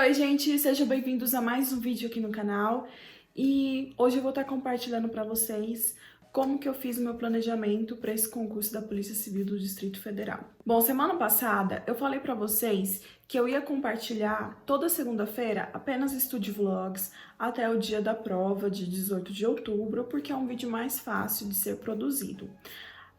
Oi, gente, sejam bem-vindos a mais um vídeo aqui no canal. E hoje eu vou estar compartilhando para vocês como que eu fiz o meu planejamento para esse concurso da Polícia Civil do Distrito Federal. Bom, semana passada eu falei para vocês que eu ia compartilhar toda segunda-feira apenas Study Vlogs até o dia da prova de 18 de outubro, porque é um vídeo mais fácil de ser produzido.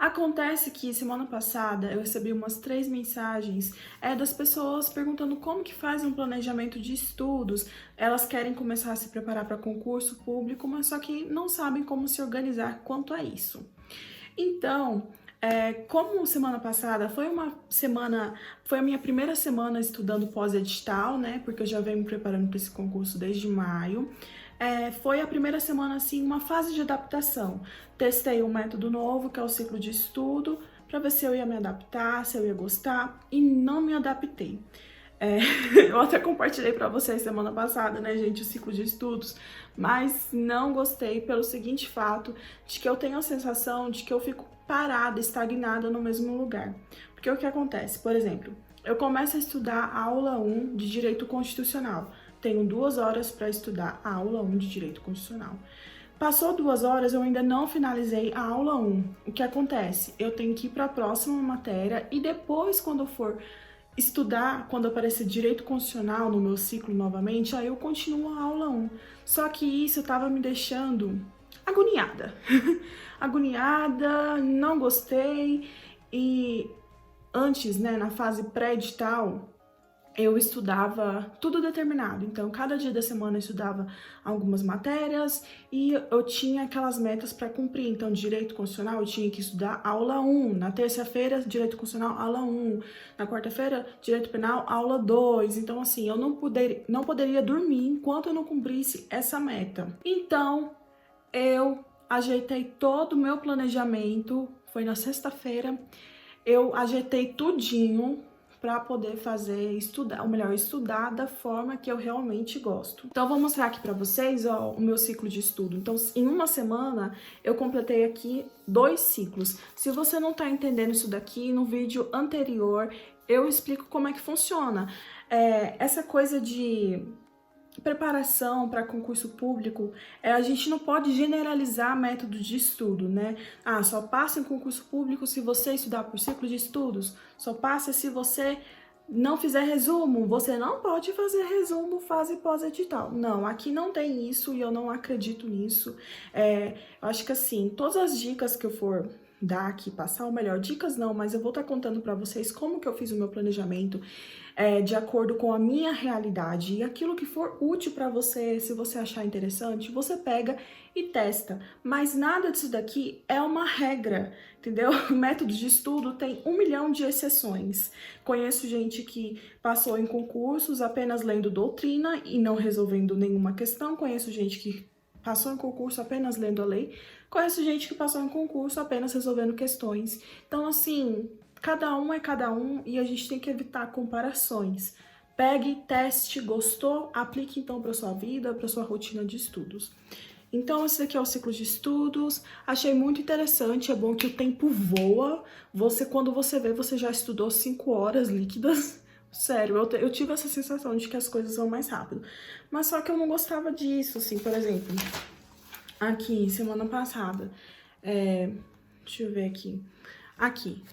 Acontece que semana passada eu recebi umas 3 mensagens das pessoas perguntando como que faz um planejamento de estudos. Elas querem começar a se preparar para concurso público, mas só que não sabem como se organizar quanto a isso. Então, como semana passada foi a minha primeira semana estudando pós-edital, né? Porque eu já venho me preparando para esse concurso desde maio. Foi a primeira semana, assim, uma fase de adaptação. Testei um método novo, que é o ciclo de estudo, para ver se eu ia me adaptar, se eu ia gostar, e não me adaptei. Eu até compartilhei para vocês semana passada, né, gente, o ciclo de estudos, mas não gostei pelo seguinte fato, de que eu tenho a sensação de que eu fico parada, estagnada no mesmo lugar. Porque o que acontece? Por exemplo, eu começo a estudar a aula 1 de Direito Constitucional. Tenho 2 horas para estudar a aula 1 de Direito Constitucional. Passou 2 horas, eu ainda não finalizei a aula 1. O que acontece? Eu tenho que ir para a próxima matéria e depois, quando eu for estudar, quando aparecer Direito Constitucional no meu ciclo novamente, aí eu continuo a aula 1. Só que isso estava me deixando agoniada. Agoniada, não gostei. E antes, né, na fase pré-edital, eu estudava tudo determinado, então cada dia da semana eu estudava algumas matérias e eu tinha aquelas metas para cumprir. Então, Direito Constitucional eu tinha que estudar aula 1, na terça-feira, Direito Constitucional, aula 1, na quarta-feira, Direito Penal, aula 2. Então, assim, eu não poderia dormir enquanto eu não cumprisse essa meta. Então, eu ajeitei todo o meu planejamento, foi na sexta-feira, eu ajeitei tudinho para poder estudar da forma que eu realmente gosto. Então, eu vou mostrar aqui para vocês, ó, o meu ciclo de estudo. Então, em uma semana, eu completei aqui 2 ciclos. Se você não tá entendendo isso daqui, no vídeo anterior, eu explico como é que funciona. Essa coisa de preparação para concurso público, a gente não pode generalizar método de estudo, né? Só passa em concurso público se você estudar por ciclo de estudos, só passa se você não fizer resumo, você não pode fazer resumo fase pós-edital. Não, aqui não tem isso e eu não acredito nisso. Eu acho que assim, todas as dicas que eu for dar aqui, passar, ou melhor, dicas não, mas eu vou estar contando para vocês como que eu fiz o meu planejamento de acordo com a minha realidade. E aquilo que for útil para você, se você achar interessante, você pega e testa. Mas nada disso daqui é uma regra, entendeu? Método de estudo tem 1 milhão de exceções. Conheço gente que passou em concursos apenas lendo doutrina e não resolvendo nenhuma questão. Conheço gente que passou em concurso apenas lendo a lei. Conheço gente que passou em concurso apenas resolvendo questões. Então, assim, cada um é cada um e a gente tem que evitar comparações. Pegue, teste, gostou, aplique então para sua vida, para sua rotina de estudos. Então, esse aqui é o ciclo de estudos. Achei muito interessante, é bom que o tempo voa. Quando você vê, você já estudou 5 horas líquidas. Sério, eu tive essa sensação de que as coisas vão mais rápido. Mas só que eu não gostava disso, assim, por exemplo, aqui, semana passada, deixa eu ver aqui. Aqui,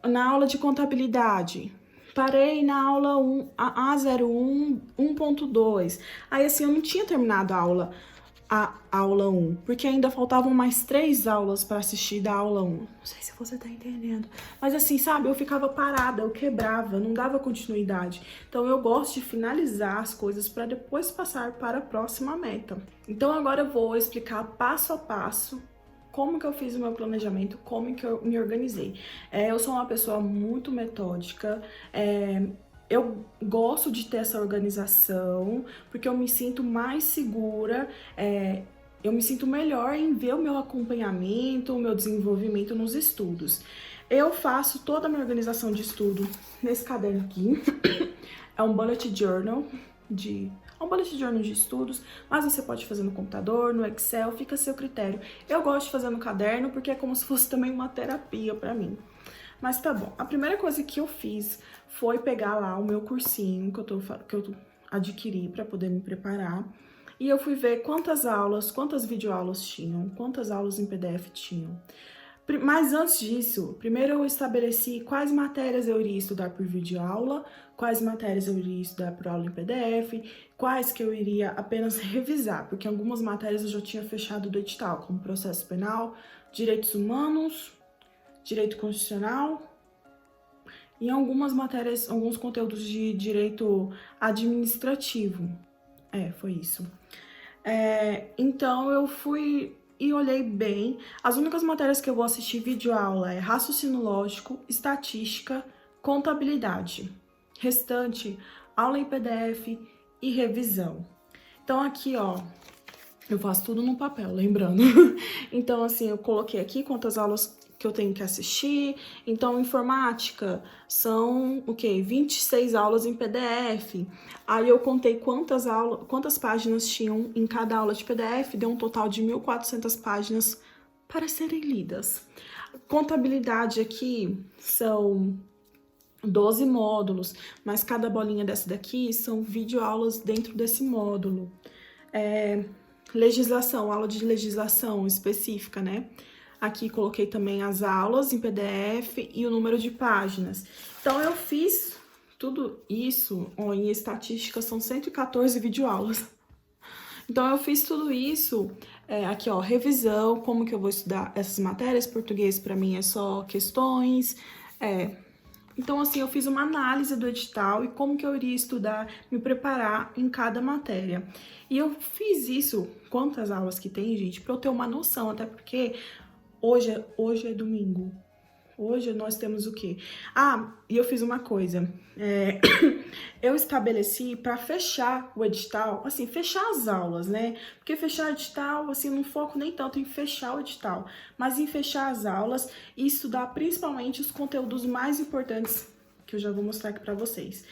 na aula de contabilidade, parei na aula 1, A01, 1.2. Aí, assim, eu não tinha terminado a aula 1, porque ainda faltavam mais 3 aulas para assistir da aula 1. Não sei se você tá entendendo. Mas assim, sabe, eu ficava parada, eu quebrava, não dava continuidade. Então eu gosto de finalizar as coisas para depois passar para a próxima meta. Então agora eu vou explicar passo a passo como que eu fiz o meu planejamento, como que eu me organizei. Eu sou uma pessoa muito metódica, eu gosto de ter essa organização, porque eu me sinto mais segura, eu me sinto melhor em ver o meu acompanhamento, o meu desenvolvimento nos estudos. Eu faço toda a minha organização de estudo nesse caderno aqui. É um bullet journal de estudos, mas você pode fazer no computador, no Excel, fica a seu critério. Eu gosto de fazer no caderno porque é como se fosse também uma terapia pra mim. Mas tá bom, a primeira coisa que eu fiz foi pegar lá o meu cursinho que eu tô adquirir para poder me preparar. E eu fui ver quantas aulas, quantas videoaulas tinham, quantas aulas em PDF tinham. Mas antes disso, primeiro eu estabeleci quais matérias eu iria estudar por videoaula, quais matérias eu iria estudar por aula em PDF, quais que eu iria apenas revisar, porque algumas matérias eu já tinha fechado do edital, como processo penal, direitos humanos, direito constitucional e algumas matérias, alguns conteúdos de direito administrativo. Foi isso. Então eu fui e olhei bem. As únicas matérias que eu vou assistir videoaula é raciocínio lógico, estatística, contabilidade. Restante, aula em PDF e revisão. Então aqui, ó, eu faço tudo no papel, lembrando. Então assim, eu coloquei aqui quantas aulas que eu tenho que assistir. Então, informática são o quê? 26 aulas em PDF. Aí eu contei quantas páginas tinham em cada aula de PDF, deu um total de 1.400 páginas para serem lidas. Contabilidade aqui são 12 módulos, mas cada bolinha dessa daqui são videoaulas dentro desse módulo. Legislação, aula de legislação específica, né? Aqui coloquei também as aulas em PDF e o número de páginas. Então, eu fiz tudo isso, ó, em estatística são 114 videoaulas. Então, eu fiz tudo isso, aqui ó, revisão, como que eu vou estudar essas matérias, português pra mim é só questões, Então, assim, eu fiz uma análise do edital e como que eu iria estudar, me preparar em cada matéria. E eu fiz isso, quantas aulas que tem, gente, pra eu ter uma noção, até porque hoje é domingo. Hoje nós temos o quê? E eu fiz uma coisa. Eu estabeleci para fechar o edital, assim, fechar as aulas, né? Porque fechar o edital, assim, não foco nem tanto em fechar o edital, mas em fechar as aulas e estudar principalmente os conteúdos mais importantes, que eu já vou mostrar aqui para vocês.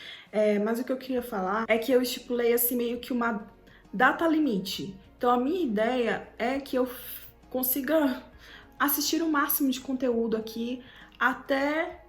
Mas o que eu queria falar é que eu estipulei, assim, meio que uma data limite. Então, a minha ideia é que eu consiga assistir o máximo de conteúdo aqui até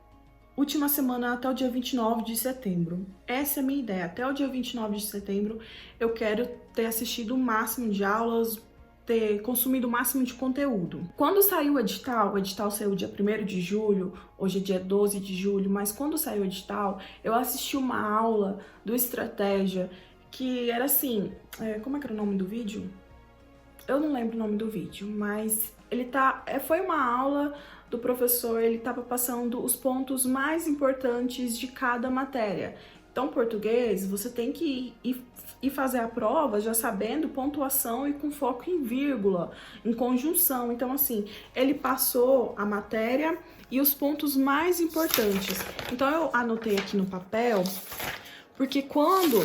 última semana, até o dia 29 de setembro. Essa é a minha ideia. Até o dia 29 de setembro, eu quero ter assistido o máximo de aulas, ter consumido o máximo de conteúdo. Quando saiu o edital saiu dia 1º de julho, hoje é dia 12 de julho, mas quando saiu o edital, eu assisti uma aula do Estratégia, que era assim, como é que era o nome do vídeo? Eu não lembro o nome do vídeo, mas foi uma aula do professor, ele estava passando os pontos mais importantes de cada matéria. Então, português, você tem que ir fazer a prova já sabendo pontuação e com foco em vírgula, em conjunção. Então, assim, ele passou a matéria e os pontos mais importantes. Então, eu anotei aqui no papel, porque quando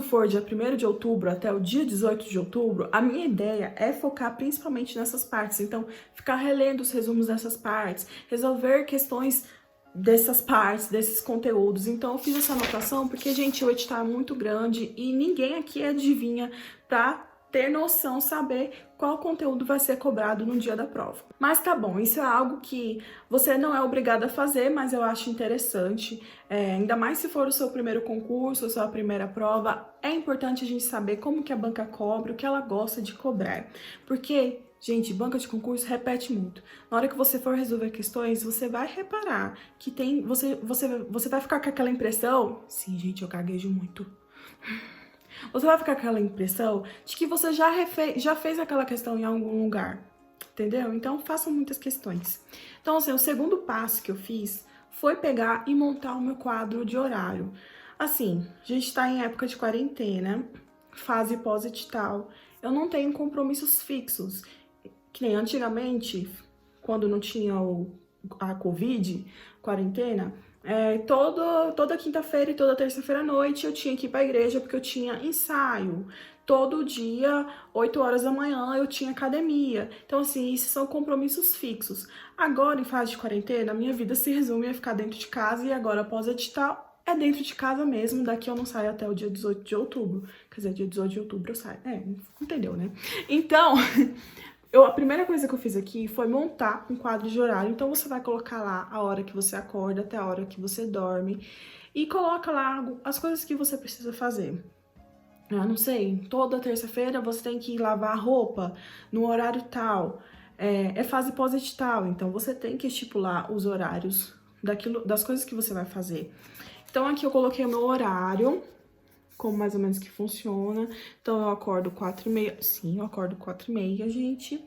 for dia 1º de outubro até o dia 18 de outubro, a minha ideia é focar principalmente nessas partes. Então, ficar relendo os resumos dessas partes, resolver questões dessas partes, desses conteúdos. Então, eu fiz essa anotação porque, gente, o edital é muito grande e ninguém aqui adivinha pra ter noção, saber qual conteúdo vai ser cobrado no dia da prova. Mas tá bom, isso é algo que você não é obrigado a fazer, mas eu acho interessante, ainda mais se for o seu primeiro concurso, a sua primeira prova, é importante a gente saber como que a banca cobra, o que ela gosta de cobrar. Porque, gente, banca de concurso repete muito. Na hora que você for resolver questões, você vai reparar que você vai ficar com aquela impressão, sim, gente, eu gaguejo muito. Você vai ficar com aquela impressão de que você já fez aquela questão em algum lugar, entendeu? Então, façam muitas questões. Então, assim, o segundo passo que eu fiz foi pegar e montar o meu quadro de horário. Assim, a gente tá em época de quarentena, fase pós-edital. Eu não tenho compromissos fixos, que nem antigamente, quando não tinha a Covid, quarentena, toda quinta-feira e toda terça-feira à noite eu tinha que ir pra igreja porque eu tinha ensaio. Todo dia, 8 horas da manhã, eu tinha academia. Então, assim, esses são compromissos fixos. Agora, em fase de quarentena, a minha vida se resume a ficar dentro de casa e agora, após edital, é dentro de casa mesmo. Daqui eu não saio até o dia 18 de outubro. Quer dizer, dia 18 de outubro eu saio. Entendeu, né? Então... a primeira coisa que eu fiz aqui foi montar um quadro de horário. Então, você vai colocar lá a hora que você acorda até a hora que você dorme. e coloca lá as coisas que você precisa fazer. Eu não sei, toda terça-feira você tem que lavar a roupa no horário tal, é fase pós-edital, então você tem que estipular os horários das coisas que você vai fazer. Então aqui eu coloquei o meu horário, como mais ou menos que funciona. Então eu acordo 4h30, sim, eu acordo 4h30, gente.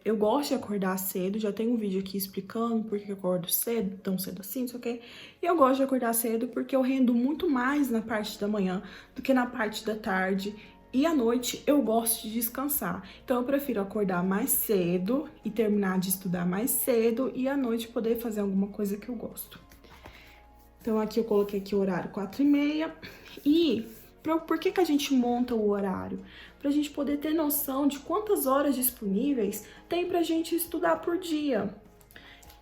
Eu gosto de acordar cedo, já tem um vídeo aqui explicando por que eu acordo cedo, tão cedo assim, não sei o quê. E eu gosto de acordar cedo porque eu rendo muito mais na parte da manhã do que na parte da tarde. E à noite eu gosto de descansar. Então eu prefiro acordar mais cedo e terminar de estudar mais cedo e à noite poder fazer alguma coisa que eu gosto. Então aqui eu coloquei aqui o horário 4h30. E por que a gente monta o horário? Pra gente poder ter noção de quantas horas disponíveis tem pra gente estudar por dia.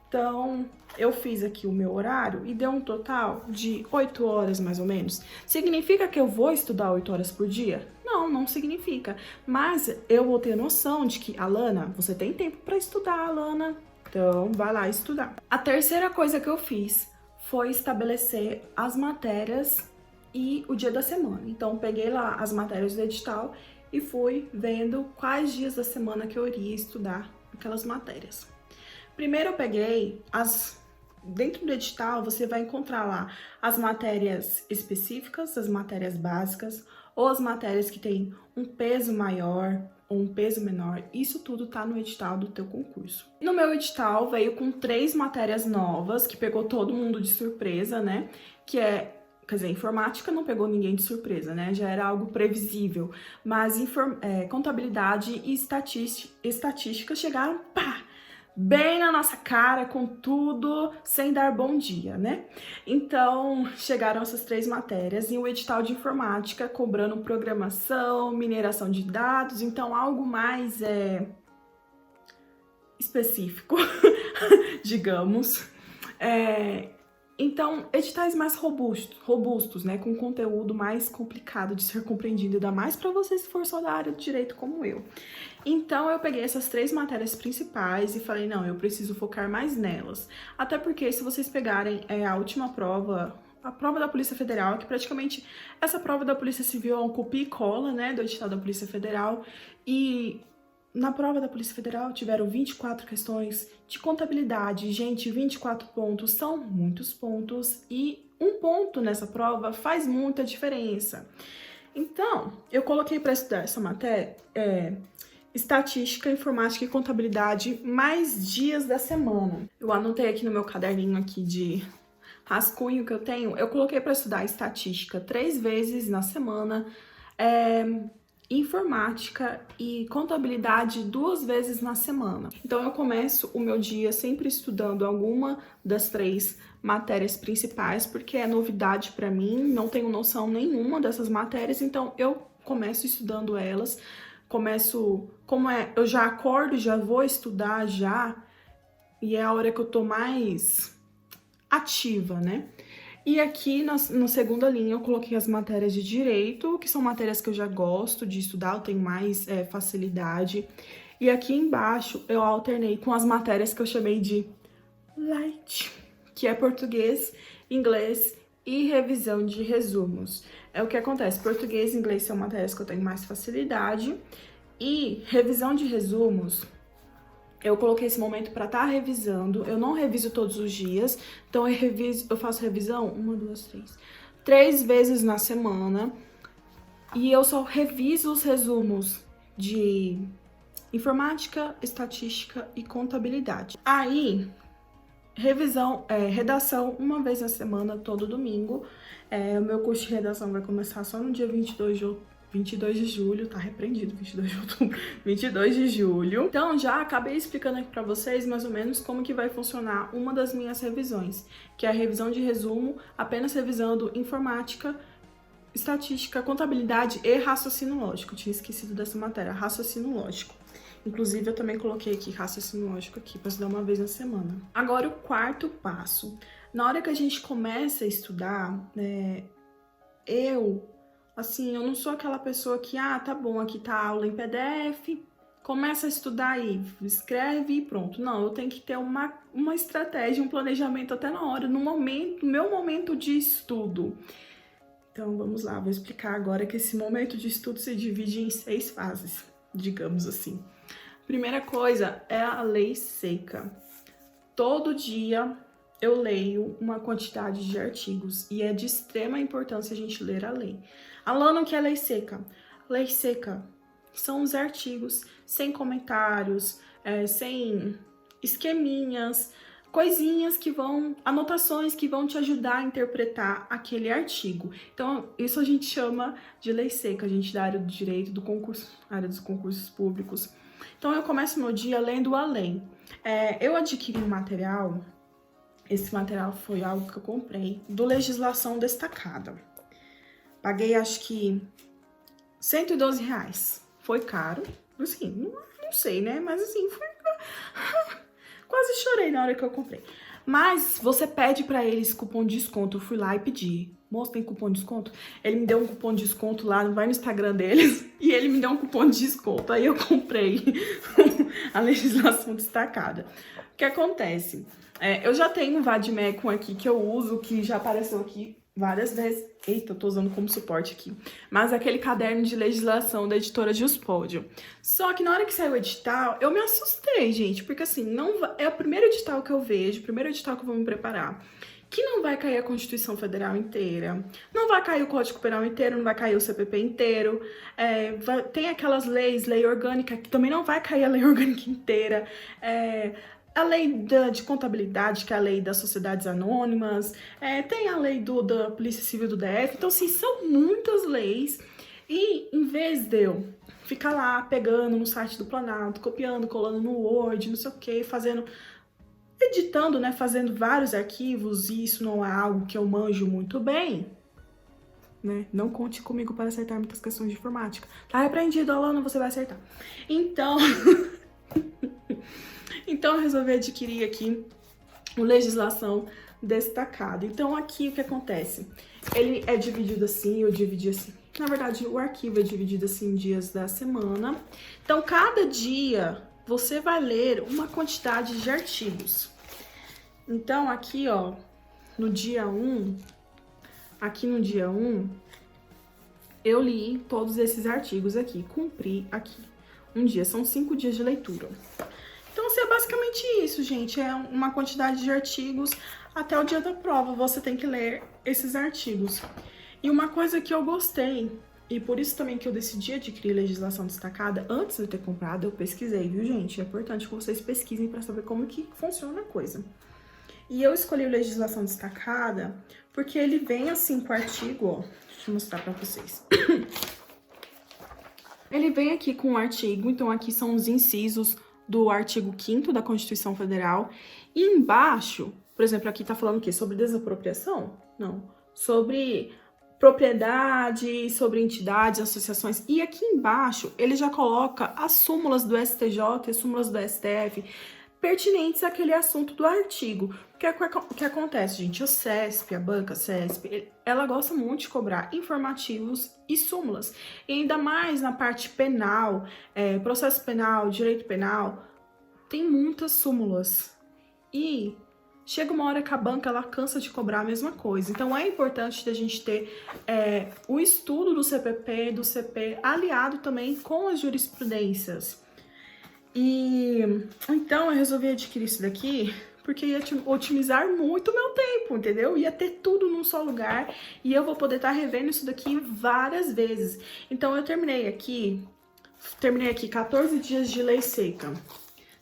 Então, eu fiz aqui o meu horário e deu um total de 8 horas, mais ou menos. Significa que eu vou estudar 8 horas por dia? Não, não significa. Mas eu vou ter noção de que, Alana, você tem tempo pra estudar, Alana. Então, vai lá estudar. A terceira coisa que eu fiz foi estabelecer as matérias e o dia da semana. Então, peguei lá as matérias do edital e fui vendo quais dias da semana que eu iria estudar aquelas matérias. Primeiro eu peguei dentro do edital você vai encontrar lá as matérias específicas, as matérias básicas, ou as matérias que têm um peso maior ou um peso menor. Isso tudo tá no edital do teu concurso. No meu edital veio com 3 matérias novas, que pegou todo mundo de surpresa, né? Quer dizer, informática não pegou ninguém de surpresa, né? Já era algo previsível. Mas contabilidade e estatística chegaram, pá! Bem na nossa cara, com tudo, sem dar bom dia, né? Então, chegaram essas 3 matérias e o edital de informática cobrando programação, mineração de dados, então algo mais específico, digamos. Então, editais mais robustos, né? Com conteúdo mais complicado de ser compreendido, ainda mais para você se for só da área de direito como eu. Então, eu peguei essas 3 matérias principais e falei, não, eu preciso focar mais nelas. Até porque, se vocês pegarem a última prova, a prova da Polícia Federal, que praticamente essa prova da Polícia Civil é um copia e cola, né, do edital da Polícia Federal, e na prova da Polícia Federal tiveram 24 questões de contabilidade. Gente, 24 pontos são muitos pontos e um ponto nessa prova faz muita diferença. Então, eu coloquei para estudar essa matéria estatística, informática e contabilidade mais dias da semana. Eu anotei aqui no meu caderninho aqui de rascunho que eu tenho, eu coloquei para estudar estatística 3 vezes na semana, informática e contabilidade 2 vezes na semana. Então eu começo o meu dia sempre estudando alguma das 3 matérias principais, porque é novidade para mim, não tenho noção nenhuma dessas matérias, então eu começo estudando elas. Eu já acordo, já vou estudar já, e é a hora que eu tô mais ativa, né? E aqui na segunda linha eu coloquei as matérias de direito, que são matérias que eu já gosto de estudar, eu tenho mais facilidade. E aqui embaixo eu alternei com as matérias que eu chamei de light, que é português, inglês e revisão de resumos. É o que acontece, português e inglês são matérias que eu tenho mais facilidade. E revisão de resumos, eu coloquei esse momento para estar revisando. Eu não reviso todos os dias, então eu faço revisão 3 vezes na semana. E eu só reviso os resumos de informática, estatística e contabilidade. Aí, redação 1 vez na semana, todo domingo. O meu curso de redação vai começar só no dia 22 de julho, tá repreendido, 22 de outubro, 22 de julho. Então, já acabei explicando aqui pra vocês mais ou menos como que vai funcionar uma das minhas revisões, que é a revisão de resumo, apenas revisando informática, estatística, contabilidade e raciocínio lógico. Eu tinha esquecido dessa matéria, raciocínio lógico. Inclusive, eu também coloquei aqui raciocínio lógico aqui, pra estudar 1 vez na semana. Agora, o 4º passo. Na hora que a gente começa a estudar, eu não sou aquela pessoa que, tá bom, aqui tá a aula em PDF, começa a estudar aí, escreve e pronto. Não, eu tenho que ter uma uma estratégia, um planejamento até na hora, no meu momento de estudo. Então, vamos lá, vou explicar agora que esse momento de estudo se divide em 6 fases, digamos assim. Primeira coisa é a lei seca. Todo dia eu leio uma quantidade de artigos e é de extrema importância a gente ler a lei. Alana, o que é lei seca? Lei seca são os artigos sem comentários, sem esqueminhas, coisinhas que vão, anotações que vão te ajudar a interpretar aquele artigo. Então, isso a gente chama de lei seca, a gente da área do direito, do concurso, área dos concursos públicos. Então, eu começo meu dia lendo a lei. Eu adquiri um material, esse material foi algo que eu comprei, do Legislação Destacada. Paguei, acho que, R$112. Foi caro, assim, não sei, né? Mas assim, foi... Quase chorei na hora que eu comprei. Mas você pede pra eles cupom de desconto. Eu fui lá e pedi. Moço, tem cupom de desconto? Ele me deu um cupom de desconto lá, vai no Instagram deles. E ele me deu um cupom de desconto. Aí eu comprei a Legislação Destacada. O que acontece? Eu já tenho um Vademecum aqui que eu uso, que já apareceu aqui várias vezes. Eita, eu tô usando como suporte aqui. Mas aquele caderno de legislação da editora Juspódio. Só que na hora que saiu o edital, eu me assustei, gente. Porque assim, não é o primeiro edital que eu vejo, o primeiro edital que eu vou me preparar. Que não vai cair a Constituição Federal inteira, não vai cair o Código Penal inteiro, não vai cair o CPP inteiro, tem aquelas leis, lei orgânica, que também não vai cair a lei orgânica inteira, a lei de contabilidade, que é a lei das sociedades anônimas, tem a lei da Polícia Civil do DF, então assim, são muitas leis, e em vez de eu ficar lá pegando no site do Planalto, copiando, colando no Word, não sei o que, editando, né, fazendo vários arquivos, e isso não é algo que eu manjo muito bem, né? Não conte comigo para acertar muitas questões de informática. Tá repreendido, Alana, você vai acertar. Então, então eu resolvi adquirir aqui o Legislação Destacada. Então aqui o que acontece? Ele é dividido assim, eu dividi assim. Na verdade, o arquivo é dividido assim em dias da semana. Então, cada dia você vai ler uma quantidade de artigos. Então, aqui, ó, no dia 1, eu li todos esses artigos aqui, cumpri aqui. Um dia, são 5 dias de leitura. Então, assim, é basicamente isso, gente. É uma quantidade de artigos até o dia da prova. Você tem que ler esses artigos. E uma coisa que eu gostei, e por isso também que eu decidi adquirir legislação destacada, antes de eu ter comprado, eu pesquisei, viu, gente? É importante que vocês pesquisem para saber como que funciona a coisa. E eu escolhi o legislação destacada porque ele vem assim com o artigo, ó. Deixa eu mostrar para vocês. Ele vem aqui com o artigo, então aqui são os incisos do artigo 5º da Constituição Federal. E embaixo, por exemplo, aqui tá falando o quê? Sobre desapropriação? Não. Sobre propriedade, sobre entidades, associações. E aqui embaixo, ele já coloca as súmulas do STJ e as súmulas do STF pertinentes àquele assunto do artigo. O que acontece, gente? O CESP, a banca CESP, ela gosta muito de cobrar informativos e súmulas. E ainda mais na parte penal, processo penal, direito penal, tem muitas súmulas. E chega uma hora que a banca ela cansa de cobrar a mesma coisa. Então é importante a gente ter o estudo do CPP, do CP, aliado também com as jurisprudências. E então eu resolvi adquirir isso daqui porque ia otimizar muito o meu tempo, entendeu? Ia ter tudo num só lugar e eu vou poder estar revendo isso daqui várias vezes. Então eu terminei aqui 14 dias de lei seca.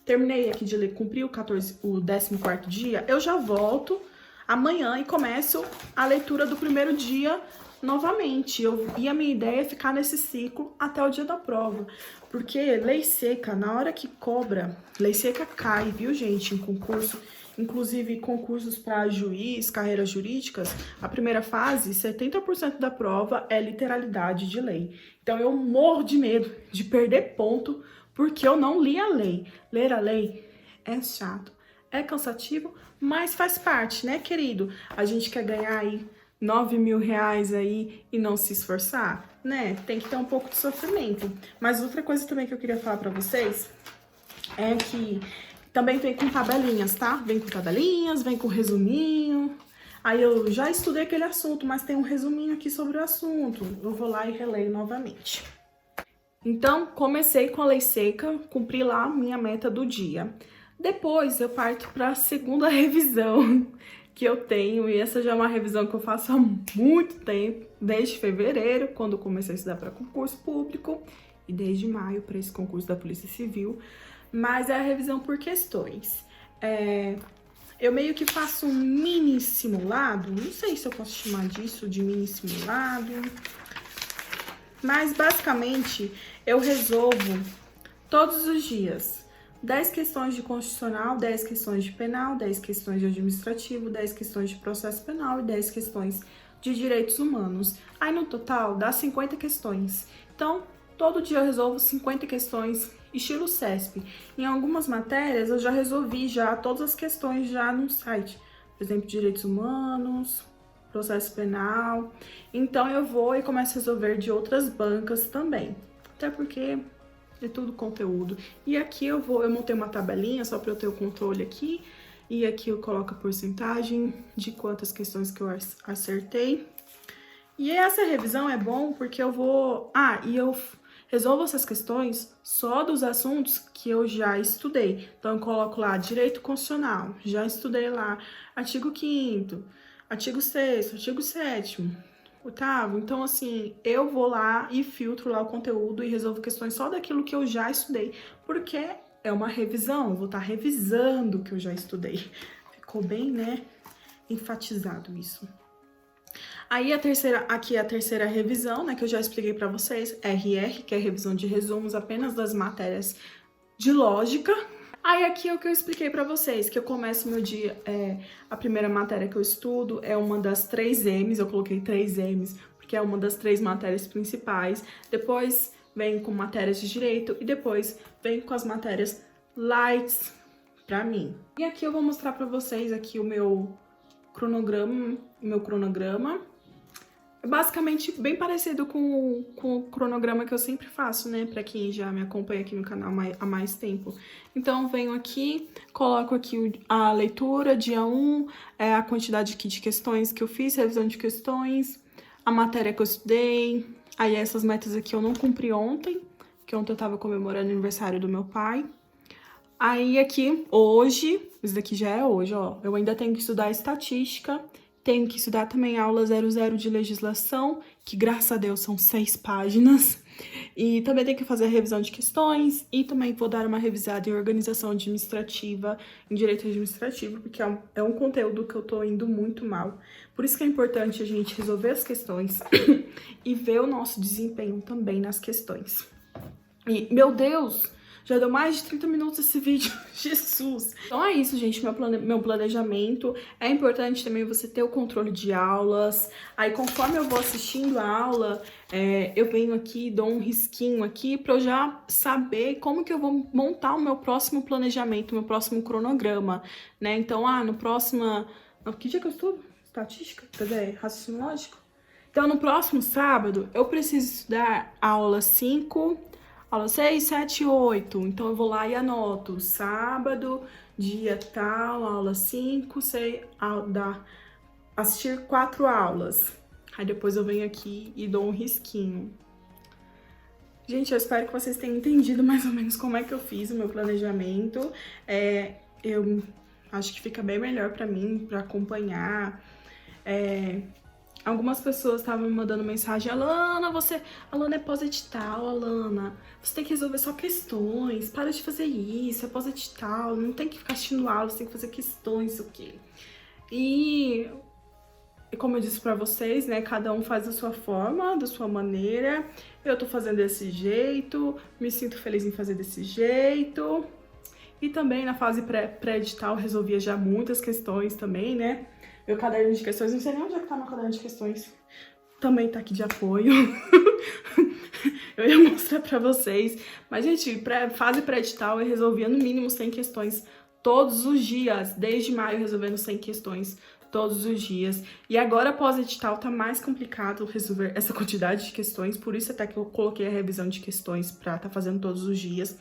Terminei aqui de ler, cumpri o 14º dia, eu já volto amanhã e começo a leitura do primeiro dia novamente. E a minha ideia é ficar nesse ciclo até o dia da prova. Porque lei seca, na hora que cobra, lei seca cai, viu, gente, em concurso. Inclusive, concursos para juiz, carreiras jurídicas, a primeira fase, 70% da prova é literalidade de lei. Então, eu morro de medo de perder ponto porque eu não li a lei. Ler a lei é chato, é cansativo, mas faz parte, né, querido? A gente quer ganhar aí 9 mil reais aí e não se esforçar, né? Tem que ter um pouco de sofrimento. Mas outra coisa também que eu queria falar pra vocês é que Também vem com tabelinhas, tá? Vem com tabelinhas, vem com resuminho. Aí eu já estudei aquele assunto, mas tem um resuminho aqui sobre o assunto. Eu vou lá e releio novamente. Então, comecei com a lei seca, cumpri lá a minha meta do dia. Depois eu parto para a segunda revisão que eu tenho, e essa já é uma revisão que eu faço há muito tempo, desde fevereiro, quando eu comecei a estudar para concurso público, e desde maio para esse concurso da Polícia Civil, mas é a revisão por questões. Eu meio que faço um mini simulado, não sei se eu posso chamar disso de mini simulado, mas basicamente eu resolvo todos os dias 10 questões de constitucional, 10 questões de penal, 10 questões de administrativo, 10 questões de processo penal e 10 questões de direitos humanos. Aí no total dá 50 questões. Então, todo dia eu resolvo 50 questões, estilo CESP. Em algumas matérias eu já resolvi todas as questões já no site. Por exemplo, direitos humanos, processo penal. Então eu vou e começo a resolver de outras bancas também. Até porque é tudo conteúdo. E aqui eu montei uma tabelinha só para eu ter o controle aqui. E aqui eu coloco a porcentagem de quantas questões que eu acertei. E essa revisão é bom porque eu vou... e eu resolvo essas questões só dos assuntos que eu já estudei. Então eu coloco lá direito constitucional, já estudei lá artigo 5º, artigo 6º, artigo 7º, 8º. Então assim, eu vou lá e filtro lá o conteúdo e resolvo questões só daquilo que eu já estudei, porque é uma revisão, eu vou estar revisando o que eu já estudei. Ficou bem, né, enfatizado isso. Aí aqui é a terceira revisão, né, que eu já expliquei para vocês, RR, que é a revisão de resumos apenas das matérias de lógica. Aí aqui é o que eu expliquei para vocês, que eu começo meu dia, a primeira matéria que eu estudo é uma das 3 M's, eu coloquei 3 M's, porque é uma das 3 matérias principais. Depois vem com matérias de direito e depois vem com as matérias lights para mim. E aqui eu vou mostrar para vocês aqui o meu cronograma. É basicamente bem parecido com o cronograma que eu sempre faço, né? Pra quem já me acompanha aqui no canal há mais tempo. Então, venho aqui, coloco aqui a leitura, dia 1, a quantidade aqui de questões que eu fiz, revisão de questões, a matéria que eu estudei. Aí, essas metas aqui eu não cumpri ontem, que ontem eu tava comemorando o aniversário do meu pai. Aí, aqui, hoje, isso daqui já é hoje, ó, eu ainda tenho que estudar estatística. Tenho que estudar também a aula 00 de legislação, que graças a Deus são 6 páginas. E também tenho que fazer a revisão de questões e também vou dar uma revisada em organização administrativa, em direito administrativo, porque é um conteúdo que eu tô indo muito mal. Por isso que é importante a gente resolver as questões e ver o nosso desempenho também nas questões. E, meu Deus! Já deu mais de 30 minutos esse vídeo, Jesus! Então é isso, gente, meu planejamento. É importante também você ter o controle de aulas. Aí, conforme eu vou assistindo a aula, eu venho aqui, dou um risquinho aqui pra eu já saber como que eu vou montar o meu próximo planejamento, o meu próximo cronograma, né? Então, no próximo... Que dia que eu estudo? Estatística? Quer dizer, raciocínio lógico? Então, no próximo sábado, eu preciso estudar a aula 5... aula 6, 7 e 8, então eu vou lá e anoto, sábado, dia tal, aula 5, assistir 4 aulas. Aí depois eu venho aqui e dou um risquinho. Gente, eu espero que vocês tenham entendido mais ou menos como é que eu fiz o meu planejamento. Eu acho que fica bem melhor pra mim, pra acompanhar. Algumas pessoas estavam me mandando mensagem, Alana é pós-edital, Alana, você tem que resolver só questões, para de fazer isso, é pós-edital, não tem que ficar assistindo aula, você tem que fazer questões, o quê? E como eu disse pra vocês, né, cada um faz da sua forma, da sua maneira, eu tô fazendo desse jeito, me sinto feliz em fazer desse jeito, e também na fase pré-edital resolvia já muitas questões também, né? Meu caderno de questões, não sei nem onde é que tá meu caderno de questões. Também tá aqui de apoio. Eu ia mostrar pra vocês. Mas, gente, fase pré-edital eu resolvia no mínimo 100 questões todos os dias. Desde maio resolvendo 100 questões todos os dias. E agora, pós-edital, tá mais complicado resolver essa quantidade de questões, por isso até que eu coloquei a revisão de questões pra tá fazendo todos os dias.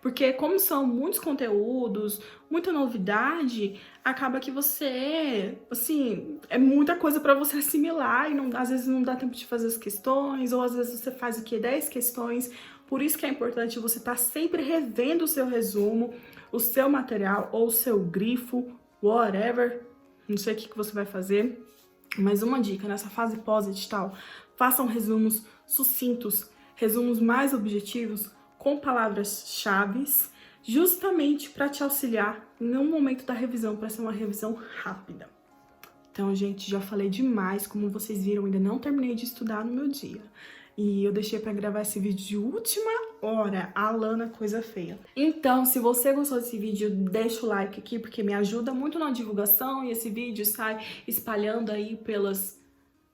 Porque como são muitos conteúdos, muita novidade, acaba que você, assim, é muita coisa pra você assimilar e não, às vezes não dá tempo de fazer as questões, ou às vezes você faz o quê? 10 questões. Por isso que é importante você estar sempre revendo o seu resumo, o seu material ou o seu grifo, whatever, não sei o que você vai fazer. Mas uma dica, nessa fase pós-edital, façam resumos sucintos, resumos mais objetivos, com palavras-chave, justamente para te auxiliar no momento da revisão, para ser uma revisão rápida. Então, gente, já falei demais, como vocês viram, ainda não terminei de estudar no meu dia. E eu deixei pra gravar esse vídeo de última hora, a Lana Coisa Feia. Então, se você gostou desse vídeo, deixa o like aqui, porque me ajuda muito na divulgação e esse vídeo sai espalhando aí pelas...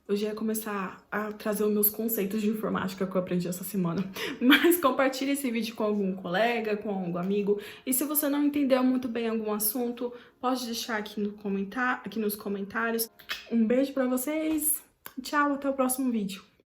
Eu já ia começar a trazer os meus conceitos de informática que eu aprendi essa semana. Mas compartilhe esse vídeo com algum colega, com algum amigo. E se você não entendeu muito bem algum assunto, pode deixar aqui nos comentários. Um beijo pra vocês. Tchau, até o próximo vídeo.